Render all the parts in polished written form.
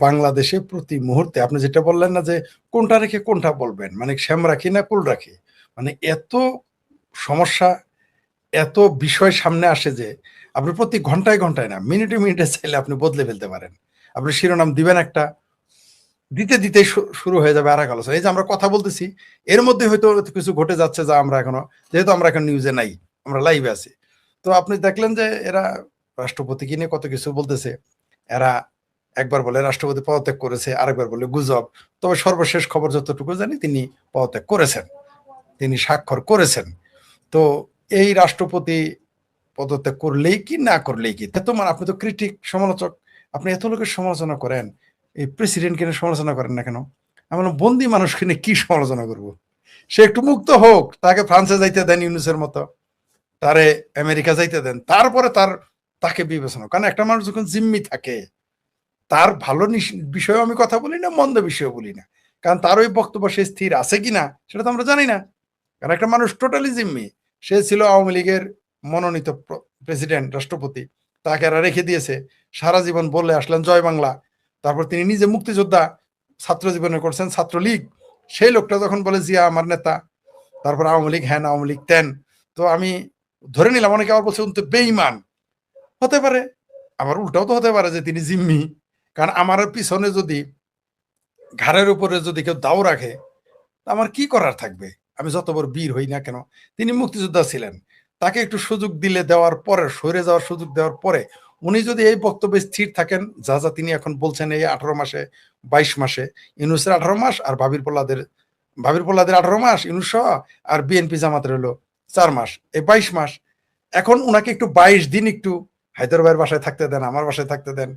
বাংলাদেশে প্রতি মুহূর্তে আপনি যেটা বললেন না যে কোনটা রেখে কোনটা বলবেন, মানে শ্যাম রাখি না কুল রাখি, মানে এত সমস্যা, এত বিষয় সামনে আসে যে আপনি প্রতি ঘন্টায় ঘন্টায় না, মিনিটে মিনিটে চাইলে আপনি বদলে ফেলতে পারেন। আপনি শিরোনাম দিবেন একটা, দিতে দিতে শুরু হয়ে যাবে আর এক আলোচনা। এই যে আমরা কথা বলতেছি, এর মধ্যে হয়তো কিছু ঘটে যাচ্ছে যা আমরা এখনো, যেহেতু আমরা এখন নিউজে নাই, আমরা লাইভে আছি। তো আপনি দেখলেন যে এরা রাষ্ট্রপতিকে নিয়ে কত কিছু বলতেছে। এরা একবার বলে রাষ্ট্রপতি পদত্যাগ করেছে, আরেকবার বলে গুজব। তবে সর্বশেষ খবর যতটুকু জানি তিনি পদত্যাগ করেছেন, তিনি স্বাক্ষর করেছেন। তো এই রাষ্ট্রপতি পদত্যাগ করলেই কি না করলেই কি, তোমার আপনি তো ক্রিটিক, সমালোচক, আপনি এত লোকের সমালোচনা করেন, এই প্রেসিডেন্টকে নিয়ে সমালোচনা করেন না কেন? আমরা বন্দি মানুষকে নিয়ে কি সমালোচনা করব? সে একটু মুক্ত হোক, তাকে ফ্রান্সে যাইতে দেন ইউনুসের মতো, তারে আমেরিকা যাইতে দেন, তারপরে তাকে বিবেচনা। কারণ একটা মানুষ যখন জিম্মি থাকে, তার ভালো বিষয়েও আমি কথা বলি না, মন্দ বিষয়েও বলি না, কারণ তার ওই বক্তব্য সে স্থির আছে কিনা সেটা তো আমরা জানি না। কারণ একটা মানুষ টোটালি জিম্মি, সে ছিল আওয়ামী লীগের মনোনীত প্রেসিডেন্ট, রাষ্ট্রপতি, তাকে এরা রেখে দিয়েছে, সারা জীবন বলে আসলেন জয় বাংলা, তারপর তিনি নিজে মুক্তিযোদ্ধা, ছাত্র জীবনে করছেন ছাত্রলীগ, সেই লোকটা যখন বলে জিয়া আমার নেতা, তারপর আওয়ামী লীগ হ্যান, আওয়ামী লীগ তেন, তো আমি ধরে নিলাম, অনেকে আবার বলছে উনি তো বেঈমান। হতে পারে, আবার উল্টাও তো হতে পারে যে তিনি জিম্মি। কারণ আমার পিছনে যদি, ঘাড়ের উপরে যদি কেউ দাও রাখে, আমার কি করার থাকবে? আমি যত বড় বীর হই না কেন, তিনি মুক্তিযোদ্ধা ছিলেন, তাকে একটু সুযোগ দিলে, দেওয়ার পরে, সরে যাওয়ার সুযোগ দেওয়ার পরে উনি যদি এই বক্তব্যে স্থির থাকেন, যা যা তিনি এখন বলছেন এই 18 মাসে, 22 মাসে, ইউনুসের 18 মাস আর ভাবির পোলাদের 18 মাস, ইউনুস সহ, আর বিএনপি জামাতের হলো 4 মাস, এই 22 মাস। এখন উনাকে একটু 22 দিন একটু হায়দরাবাদের বাসায় থাকতে দেন, আমার বাসায় থাকতে দেন,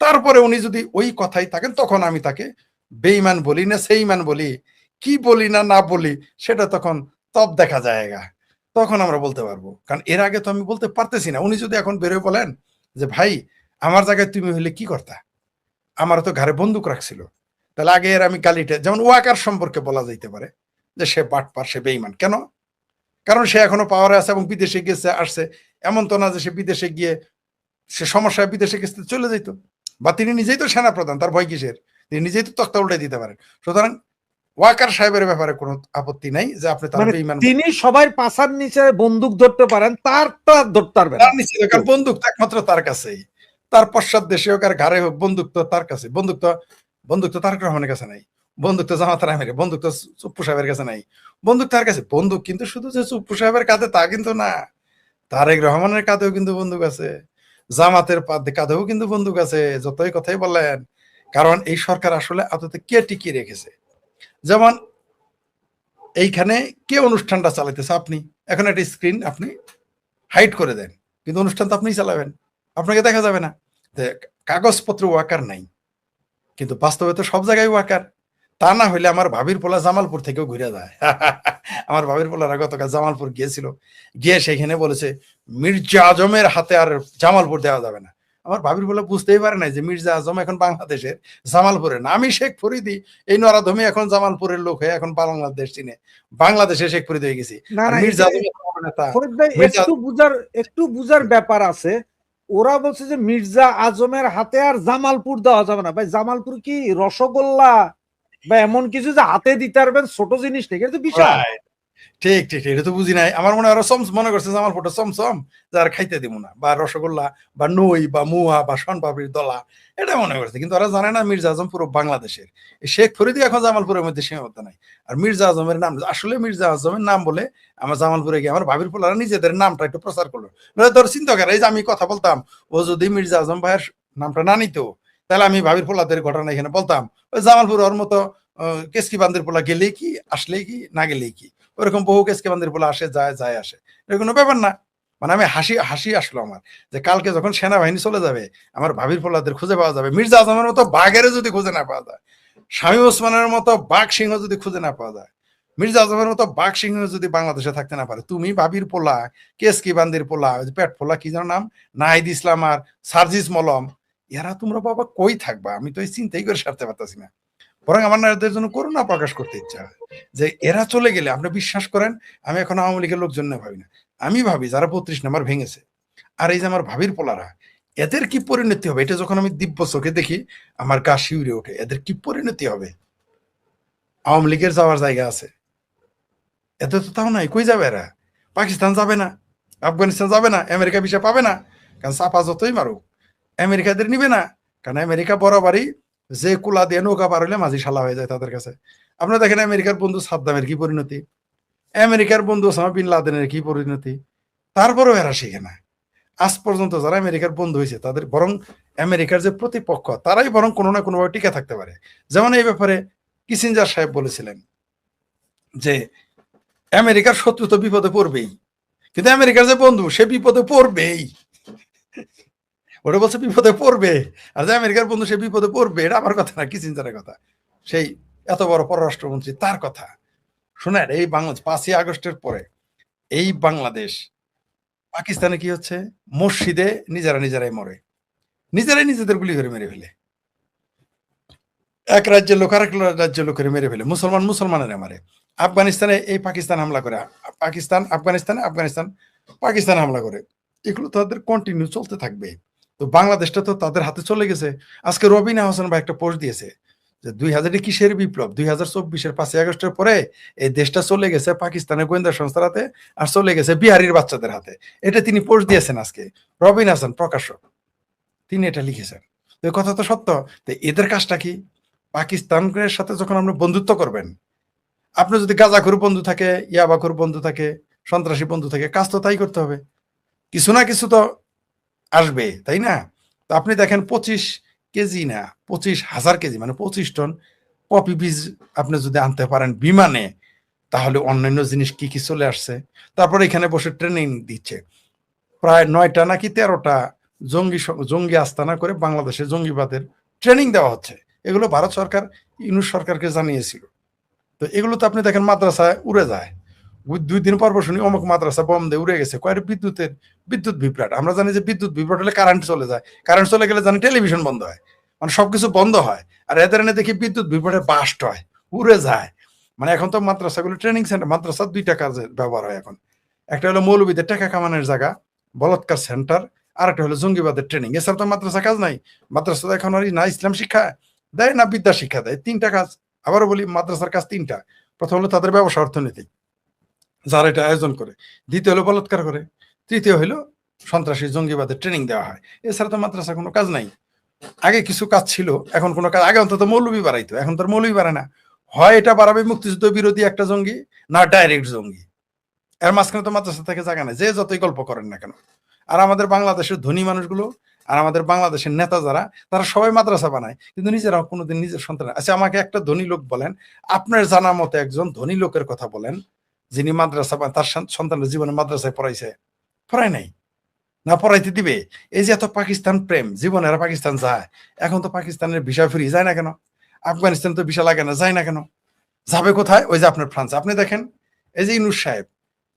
তারপরে উনি যদি ওই কথাই থাকেন, তখন আমি তাকে বেঈমান বলি না সেইমান বলি, কি বলি না না বলি, সেটা তখন তব দেখা যায়গা, তখন আমরা বলতে পারবো। কারণ এর আগে তো আমি বলতে পারতেছি না। উনি যদি এখন বেরোয় বলেন যে ভাই আমার জায়গায় তুমি হইলে কি করতা, আমার তো ঘরে বন্দুক রাখছিল, তাহলে আগে এর আমি গালিটা, যেমন ওয়াকার সম্পর্কে বলা যাইতে পারে যে সে বাটপার, সে বেঈমান। কেন? কারণ সে এখনো পাওয়ারে আছে এবং বিদেশে গেছে আসছে, এমন তো না যে সে বিদেশে গিয়ে, সে সমস্যায় বিদেশে গেছে চলে যেত, বা তিনি নিজেই তো সেনা প্রধান, তার ভয় কিসের? তিনি নিজেই তো তক্তা উল্টে দিতে পারেন। সুতরাং ওয়াকার সাহেবের ব্যাপারে কোনো আপত্তি নাই যে আপনি তার বেঈমান, তিনি সবার পাছার নিচে বন্দুক ধরতে পারেন, তারটা ধরতে পারবেন তার নিচে, কারণ বন্দুক তো একমাত্র তার কাছেই, তার পশ্চাৎ দেশে হোক আর ঘাড়ে হোক, বন্দুক তো তার কাছে। বন্দুক তো তারেক রহমানের কাছে নাই, বন্দুক তো জামাত আমিরের, বন্দুক তো চুপ্পু সাহেবের কাছে নাই, বন্দুক তার কাছে। বন্দুক কিন্তু শুধু যে চুপ্পু সাহেবের কাঁধে তা কিন্তু না, তারেক রহমানের কাঁধেও কিন্তু বন্দুক আছে, জামাতের কাঁধেও কিন্তু বন্দুক আছে, যতই কথাই বলেন। কারণ এই সরকার আসলে আদতে কে টিকিয়ে রেখেছে? যেমন এইখানে কে অনুষ্ঠানটা চালাইতেছে? আপনি। এখন একটা স্ক্রিন আপনি হাইড করে দেন, কিন্তু অনুষ্ঠান তো আপনিই চালাবেন, আপনাকে দেখা যাবে না। কাগজপত্র ওয়াকার নাই, কিন্তু বাস্তবে তো সব জায়গায় ওয়াকার। তা না হইলে আমার ভাবির পোলা জামালপুর থেকেও ঘুরে যায়। আমার ভাবির পোলারা গতকাল জামালপুর গিয়েছিল, গিয়ে সেখানে বলেছে মির্জা আজমের হাতে আর জামালপুর দেওয়া যাবে না। আমার ভাবির পোলা বুঝতেই পারে নাই যে মির্জা আজম এখন বাংলাদেশের, জামালপুরের না। আমি শেখ ফরিদি, এই নরাধমি এখন জামালপুরের লোক হয়ে এখন বাংলাদেশ চিনে, বাংলাদেশে শেখ ফরিদি হয়ে গেছি। আর মির্জা আজম নেতা, একটু বুঝার ব্যাপার আছে। ওরা বলছে যে মির্জা আজমের হাতে আর জামালপুর দেওয়া যাবে না। ভাই জামালপুর কি রসগোল্লা বা এমন কিছু যে হাতে দিতে পারবেন ছোট জিনিস নেই, এটা তো বিশাল। ঠিক ঠিক, এটা তো বুঝি নাই। আমার মনে হয় মনে করছে জামালপুরটা চমচম, যার খাইতে দিব না, বা রসগোল্লা বা নই বা মুয়া বা শনপাপড়ির দলা, এটা মনে করছে। কিন্তু ওরা জানে না মির্জা আজম পুরো বাংলাদেশের। শেখ ফরিদি এখন জামালপুরের মধ্যে সীমাবদ্ধ নাই। আর মির্জা আজমের নাম, আসলে মির্জা আজমের নাম বলে আমার জামালপুরে গিয়ে আমার ভাবির পোলারা নিজেদের নামটা একটু প্রচার করলো। ধর চিন্তা করে, এই যে আমি কথা বলতাম, ও যদি মির্জা আজম ভাইয়ের নামটা না নিত, তাহলে আমি ভাবির পোলাদের ঘটনা এখানে বলতাম, ওই জামালপুর ওর মতো কেসকি বান্দির পোলা গেলেই কি, আসলেই কি, না গেলেই কি, ওরকম বহু কেসকে বান্দির পোলা আসে, যায় আসে, এর কোনো ব্যাপার না। মানে আমি হাসি আসলো আমার, যে কালকে যখন সেনাবাহিনী চলে যাবে, আমার ভাবির পোলাদের খুঁজে পাওয়া যাবে। মির্জা আজমের মতো বাঘের যদি খুঁজে না পাওয়া যায়, শামীম ওসমানের মতো বাঘ সিংহ যদি খুঁজে না পাওয়া যায়, মির্জা আজমের মতো বাঘ সিংহ যদি বাংলাদেশে থাকতে না পারে, তুমি ভাবির পোলা, কেসকি বান্দির পোলা, পেট পোলা, কি যেন নাম, নাহিদ ইসলাম আর সার্জিস মলম, এরা তোমরা বাবা কই থাকবা? আমি তো এই চিন্তাই করে সারতে পারতাছি না। বরং আমার না এদের জন্য করুণা প্রকাশ করতে ইচ্ছা হয়, যে এরা চলে গেলে, আপনি বিশ্বাস করেন, আমি এখন আওয়ামী লীগের লোকজন ভাবি না, আমি ভাবি যারা 32 নম্বর ভেঙেছে, আর এই যে আমার ভাবির পোলারা, এদের কি পরিণতি হবে, এটা যখন আমি দিব্য চোখে দেখি আমার গা শিউরে ওঠে। এদের কি পরিণতি হবে? আওয়ামী লীগের যাওয়ার জায়গা আছে, এদের তো তাও নাই। কই যাবে এরা? পাকিস্তান যাবে না, আফগানিস্তান যাবে না, আমেরিকা ভিসা পাবে না, কারণ চাপা যতই মারুক আমেরিকা এদের নিবে না। কারণ আমেরিকা বরাবরই যে কুলা দিয়ে নৌকা পার হইলে মাঝি শালা হয়ে যায় তাদের কাছে। আপনারা দেখেন আমেরিকার বন্ধু সাদ্দামের কি পরিণতি, আমেরিকার বন্ধু ওসামা বিন লাদেনের কি পরিণতি, তারপরেও এরা শিখে না। আজ পর্যন্ত যারা আমেরিকার বন্ধু হয়েছে তাদের বরং আমেরিকার যে প্রতিপক্ষ তারাই বরং কোনো না কোনোভাবে টিকে থাকতে পারে। যেমন এই ব্যাপারে কিসিঞ্জার সাহেব বলেছিলেন যে আমেরিকার শত্রু তো বিপদে পড়বেই, কিন্তু আমেরিকার যে বন্ধু সে বিপদে পড়বেই। ওরা বলছে বিপদে পড়বে, আর যে আমেরিকার বন্ধু সে বিপদে পড়বে, এটা আমার কথা না, কিসিঞ্জারের কথা। সেই এত বড় পররাষ্ট্রমন্ত্রী তার কথা শোনেন। এই বাংলাদেশ 5ই আগস্টের পরে এই বাংলাদেশ, পাকিস্তানে কি হচ্ছে, মসজিদে নিজেরাই মরে, নিজেরাই নিজেদের গুলি করে মেরে ফেলে। এক রাজ্যের লোক আরেক রাজ্যের লোকের মেরে ফেলে, মুসলমান মুসলমানেরা মারে। আফগানিস্তানে এই পাকিস্তান হামলা করে, পাকিস্তান হামলা করে। এগুলো তাদের কন্টিনিউ চলতে থাকবে। তো বাংলাদেশটা তো তাদের হাতে চলে গেছে। আজকে রবিনা হোসেন ভাই একটা পোস্ট দিয়েছে যে 2000 কিসের বিপ্লব, 2024-এর 5ই আগস্টের পরে এই দেশটা চলে গেছে পাকিস্তানের গোয়েন্দা সংস্থার হাতে, আর চলে গেছে বিহারির বাচ্চাদের হাতে। এটা তিনি পোস্ট দিয়েছেন আজকে, রবিন হাসান প্রকাশক, তিনি এটা লিখেছেন। তো এই কথা তো সত্য। তো এদের কাজটা কি? পাকিস্তানের সাথে যখন আপনি বন্ধুত্ব করবেন, আপনার যদি গাঁজাখোর বন্ধু থাকে, ইয়াবাখোর বন্ধু থাকে, সন্ত্রাসী বন্ধু থাকে, কাজ তো তাই করতে হবে, কিছু না কিছু তো আসবে, তাই না? তো আপনি দেখেন 25 কেজি না 25,000 কেজি মানে 25 টন পপি বীজ আপনি যদি আনতে পারেন বিমানে, তাহলে অন্যান্য জিনিস কি কি চলে আসছে। তারপর এখানে বসে ট্রেনিং দিচ্ছে, প্রায় 9টা নাকি 13টা জঙ্গি আস্তানা করে বাংলাদেশে জঙ্গিবাদের ট্রেনিং দেওয়া হচ্ছে। এগুলো ভারত সরকার ইউনূস সরকারকে জানিয়েছিল। তো এগুলো তো আপনি দেখেন মাদ্রাসায় উড়ে যায়। 2 দিন পর শুনি অমুক মাদ্রাসা বম দিয়ে উড়ে গেছে, কয়েক বিদ্যুৎ বিভ্রাট। আমরা জানি যে বিদ্যুৎ বিভ্রাট হলে কারেন্ট চলে যায়, কারেন্ট চলে গেলে জানি টেলিভিশন বন্ধ হয়, মানে সবকিছু বন্ধ হয়। আর এদের এনে দেখি বিদ্যুৎ বিভ্রাটে বাস্ট হয়, উড়ে যায়। মানে এখন তো মাদ্রাসাগুলো ট্রেনিং সেন্টার, মাদ্রাসার 2টা কাজে ব্যবহার হয় এখন। একটা হলো মৌলবীদের টাকা কামানোর জায়গা, বলৎকার সেন্টার, আর একটা হলো জঙ্গিবাদের ট্রেনিং। এছাড়া তো মাদ্রাসা কাজ নাই। মাদ্রাসা এখন আর না ইসলাম শিক্ষা দেয় না বিদ্যা শিক্ষা দেয়। 3টা কাজ। আবারও বলি, মাদ্রাসার কাজ 3টা। প্রথম হলো তাদের ব্যবসা অর্থনীতি, যারা এটা আয়োজন করে। দ্বিতীয় হলো বলৎকার করে। তৃতীয় হলো সন্ত্রাসী জঙ্গিবাদের ট্রেনিং দেওয়া হয়। এছাড়া তো মাদ্রাসা কোনো কাজ নাই। আগে কিছু কাজ ছিল, এখন কোনো কাজ। আগে অন্তত মৌলবী বাড়াইতো, এখন তো মৌলবী বাড়ে না। হয় এটা বাড়াবে মুক্তিযুদ্ধ বিরোধী একটা জঙ্গি, না ডাইরেক্ট জঙ্গি। এর মাঝখানে তো মাদ্রাসা থেকে জায়গা নেই, যে যতই গল্প করেন না কেন। আর আমাদের বাংলাদেশের ধনী মানুষগুলো আর আমাদের বাংলাদেশের নেতা যারা, তারা সবাই মাদ্রাসা বানায়, কিন্তু নিজেরা কোনোদিন নিজের সন্তান। আচ্ছা, আমাকে একটা ধনী লোক বলেন, আপনার জানা মতো একজন ধনী লোকের কথা বলেন যিনি মাদ্রাসা তার সন্তানের জীবনে মাদ্রাসায় পড়াইছে? পড়ায় নাই, না পড়াইতে দিবে। এই যে এত পাকিস্তান প্রেম, জীবনে এরা পাকিস্তান যায়। এখন তো পাকিস্তানের ভিসা ফ্রি, যায় না কেন? আফগানিস্তান তো ভিসা লাগে না, যায় না কেন? যাবে কোথায়? ওই যে আপনার ফ্রান্স। আপনি দেখেন, এই যে ইউনূস সাহেব,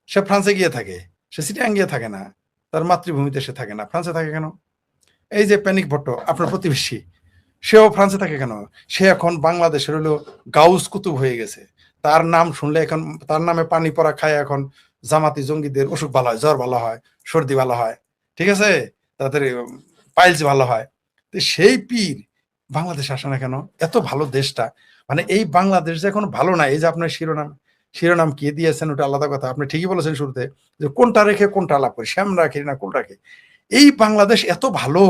সে ফ্রান্সে গিয়ে থাকে, সে চিটাগাং গিয়ে থাকে না, তার মাতৃভূমিতে সে থাকে না, ফ্রান্সে থাকে কেন? এই যে প্যানিক ভট্ট, আপনার প্রতিবেশী, সেও ফ্রান্সে থাকে কেন? সে এখন বাংলাদেশের হলো গাউস কুতুব হয়ে গেছে। তার নাম শুনলে এখন, তার নামে পানি পড়া খায় এখন জামাতি জঙ্গিদের অসুখ ভালো হয়, জ্বর ভালো হয়, সর্দি ভালো হয়, ঠিক আছে, তাদের পাইলস ভালো হয়। তো সেই পীর বাংলাদেশে আসে না কেন? এত ভালো দেশটা, মানে এই বাংলাদেশ যে এখন ভালো না। এই যে আপনার শিরোনাম কে দিয়েছেন ওটা আলাদা কথা। আপনি ঠিকই বলেছেন শুরুতে যে কোনটা রেখে কোনটা আলাপ করি, শ্যাম রাখি না কোন রাখি। এই বাংলাদেশ এত ভালো,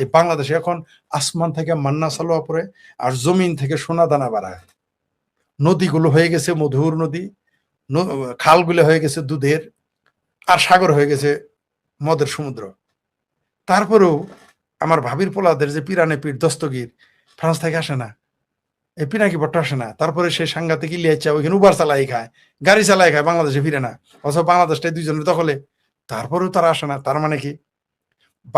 এই বাংলাদেশে এখন আসমান থেকে মান্না সালোয়া পড়ে, আর জমিন থেকে সোনা দানা বাড়ায়। নদীগুলো হয়ে গেছে মধুর নদী, খালগুলো হয়ে গেছে দুধের, আর সাগর হয়ে গেছে মদের সমুদ্র। তারপরেও আমার ভাবির পোলাদের যে পিরানে পীর দস্তগীর ফ্রান্স থেকে আসে না, এই পিনাকি ভট্ট আসে না। তারপরে সে সাংঘাতিক ইলিয়াচ্ছা ওইখানে উবার চালাই খায়, গাড়ি চালাই খায়, বাংলাদেশে ফিরে না, অথবা বাংলাদেশটাই 2জনের দখলে। তারপরেও তারা আসে না। তার মানে কি,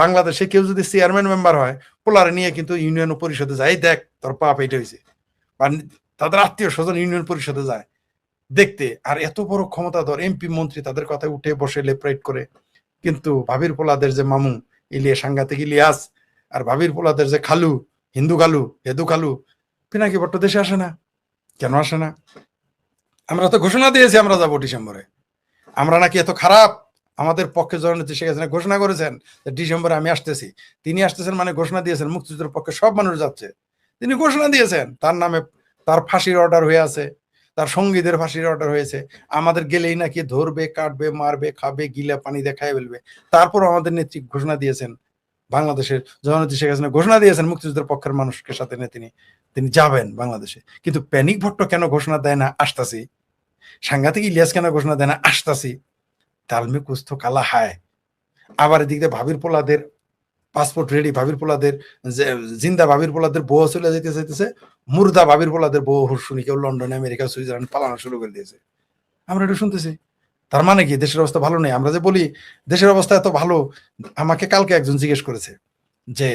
বাংলাদেশে কেউ যদি চেয়ারম্যান মেম্বার হয়, পোলারে নিয়ে কিন্তু ইউনিয়ন পরিষদে যায়, দেখ তোর পাপ এটা হয়েছে। বা তাদের আত্মীয় স্বজন ইউনিয়ন পরিষদে যায় দেখতে। আর এত বড় ক্ষমতাধর এমপি মন্ত্রী তাদের কথায় উঠে বসে লেপ্রাইট করে। কিন্তু ভাবির পোলাদের যে মামু সাংঘাতিক ইলিয়াস, আর ভাবির পোলাদের যে খালু, হিন্দু খালু, হেদু খালু, পিনাকি ভট্ট দেশে আসে না। কেন আসে না? আমরা তো ঘোষণা দিয়েছি আমরা যাবো ডিসেম্বরে। আমরা নাকি এত খারাপ, আমাদের পক্ষে জননেত্রী শেখ হাসিনা ঘোষণা করেছেন যে ডিসেম্বরে আমি আসতেছি। তিনি আসতেছেন মানে ঘোষণা দিয়েছেন মুক্তিযুদ্ধের পক্ষে সব মানুষ যাচ্ছে। তিনি ঘোষণা দিয়েছেন, তার নামে তার ফাঁসির অর্ডার হয়ে আছে, তার সঙ্গীদের ফাঁসির অর্ডার হয়েছে। আমাদের গেলেই নাকি ধরবে, কাটবে, মারবে, খাবে, গিলা পানি দেখায় ফেলবে। তারপর আমাদের নেত্রী ঘোষণা দিয়েছেন, বাংলাদেশের জননেত্রী শেখ হাসিনা ঘোষণা দিয়েছেন মুক্তিযুদ্ধের পক্ষের মানুষকে সাথে নিয়ে তিনি যাবেন বাংলাদেশে। কিন্তু প্যানিক ভট্ট কেন ঘোষণা দেয় না আসতাছি? সাংঘাতিক ইলিয়াস কেন ঘোষণা দেয় না আসতাছি? তালমে কুস্থ কালা হায়। আবার এদিক দিয়ে ভাবির পোলাদের পাসপোর্ট রেডি, ভাবির পোলাদের জিন্দা ভাবির পোলাদের বউ চলে যেতে চাইতেছে, মুর্দা ভাবির পোলাদের বউ শুনি কেউ লন্ডনে, আমেরিকা, সুইজারল্যান্ড পালানো শুরু করে দিয়েছে। আমরা এটা শুনতেছি। তার মানে কি দেশের অবস্থা ভালো নেই? আমরা যে বলি দেশের অবস্থা এত ভালো, আমাকে কালকে একজন জিজ্ঞেস করেছে যে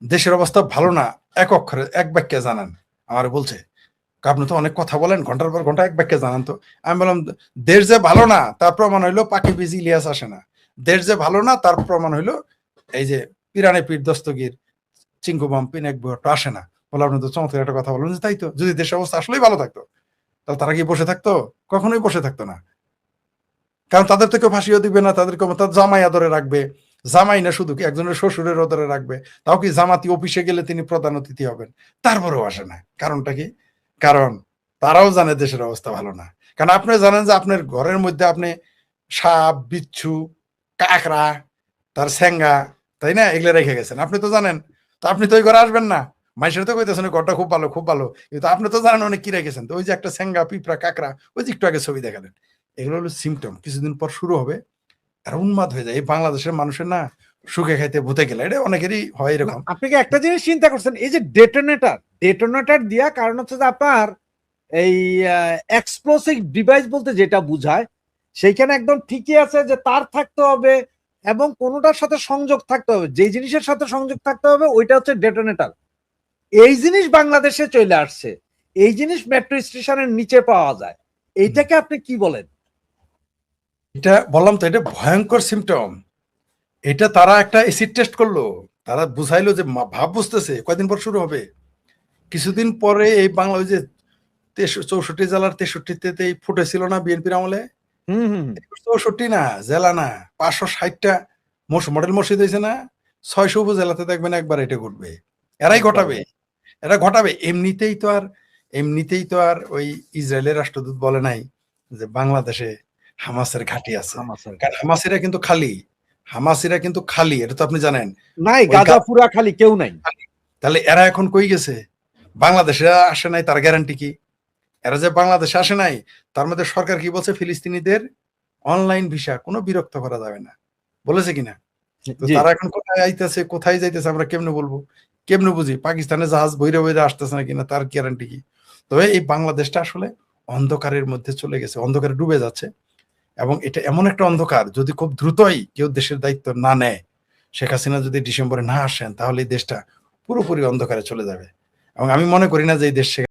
দেশের অবস্থা ভালো না, এক অক্ষরে এক বাক্যে জানান। আমার বলছে আপনি তো অনেক কথা বলেন, ঘন্টার পর ঘন্টা এক বাক্যে জানান তো। আমি বললাম দেশ যে ভালো না তার প্রমাণ হইলো পাখি বীজ ইলিয়াস আসে না। দেশ যে ভালো না তার প্রমাণ হইলো এই যে পিরানে পীর দস্তগীর, চিঙ্কুবাম, পিনাক ভট্ট আসে না। বলে আপনি তো চমৎকার একটা কথা বললেন যে তাই তো, যদি দেশের অবস্থা আসলেই ভালো থাকতো তাহলে তারা কি বসে থাকতো? কখনোই বসে থাকতো না। কারণ তাদের তো কেউ ফাঁসিও দিবে না, তাদেরকে তার জামাই আদরে রাখবে। জামাই না শুধু কি একজনের শ্বশুরের আদরে রাখবে। তাও কি জামাতি অফিসে গেলে তিনি প্রধান অতিথি হবেন, তারপরেও আসে না। কারণটা কি? কারণ তারাও জানে দেশের অবস্থা ভালো না। কারণ আপনি জানেন যে আপনার ঘরের মধ্যে আপনি সাপ, বিচ্ছু, কাকড়া, তার স্যাঙ্গা, তাই না, এগুলো রেখে গেছেন। আপনি তো জানেন, তো আপনি তো ওই ঘরে আসবেন না। মানুষের তো কইতেছেন ঘরটা খুব ভালো, খুব ভালো, কিন্তু আপনি তো জানেন অনেক কি রেখেছেন। তো ওই যে একটা স্যাঙ্গা, পিঁপড়া, কাকড়া, ওই যে একটু আগে ছবি দেখালেন, এগুলো হলো সিমটম। কিছুদিন পর শুরু হবে, আর উন্মাদ হয়ে যায়। এই বাংলাদেশের মানুষের না সুখে খাইতে ভূতে গেলে, এটা অনেকেরই হয় এরকম। আপনি কি একটা জিনিস চিন্তা করছেন, এই যে ডেটোনেটর দিয়া, কারণ হচ্ছে যে আপনার এই এক্সপ্লোসিভ ডিভাইস বলতে যেটা বুঝায় সেইখানে একদম ঠিকই আছে যে তার থাকতে হবে এবং কোনোটার সাথে সংযোগ থাকতে হবে, যে জিনিসের সাথে সংযোগ থাকতে হবে ওইটা হচ্ছে ডেটোনেটর। এই জিনিস বাংলাদেশে চলে আসছে, এই জিনিস মেট্রো স্টেশনের নিচে পাওয়া যায়। এইটাকে আপনি কি বলেন? এটা বললাম তো, এটা ভয়ঙ্কর সিমটম। এটা তারা একটা এসিড টেস্ট করলো, তারা বুঝাইলো যে ভাব বুঝতেছে কয়দিন পর শুরু হবে। কিছুদিন পরে এই বাংলা ওই যে 64 জেলার 63তে ফুটেছিল না বিএনপির আমলে, হুম হুম 64 না জেলা না, 560টা মডেল মসজিদ হয়েছে না, 600 উপজেলাতে দেখবেন একবার এটা ঘটবে। এরাই ঘটাবে, এরা ঘটাবে। এমনিতেই তো আর ওই ইসরায়েলের রাষ্ট্রদূত বলে নাই যে বাংলাদেশে হামাসের ঘাঁটি আছে। কারণ হামাসিরা কিন্তু খালি, এটা তো আপনি জানেন। নাই, ওই গাজা পুরা খালি, কেউ নাই। তাহলে এরা এখন কই গেছে? বাংলাদেশে আসে নাই, তার গ্যারান্টি কি? এরা যে বাংলাদেশে আসে নাই, তার মধ্যে সরকার কি বলছে? ফিলিস্তিনিদের অনলাইন ভিসা কোনো বিরক্ত করা যাবে না, বলেছে কিনা? তো জি। তারা এখন কোথায় আইতেছে, কোথায় যাইতেছে আমরা কেমনে বলবো, কেমনে বুঝি? পাকিস্তানে জাহাজ বইরে বইরে আসতেছে না কিনা তার গ্যারান্টি কি? তবে এই বাংলাদেশটা আসলে অন্ধকারের মধ্যে চলে গেছে, অন্ধকারে ডুবে যাচ্ছে। এবং এটা এমন একটা অন্ধকার, যদি খুব দ্রুতই কেউ দেশের দায়িত্ব না নেয়, শেখ হাসিনা যদি ডিসেম্বরে না আসেন, তাহলে এই দেশটা পুরোপুরি অন্ধকারে চলে যাবে। এবং আমি মনে করি না যে এই দেশ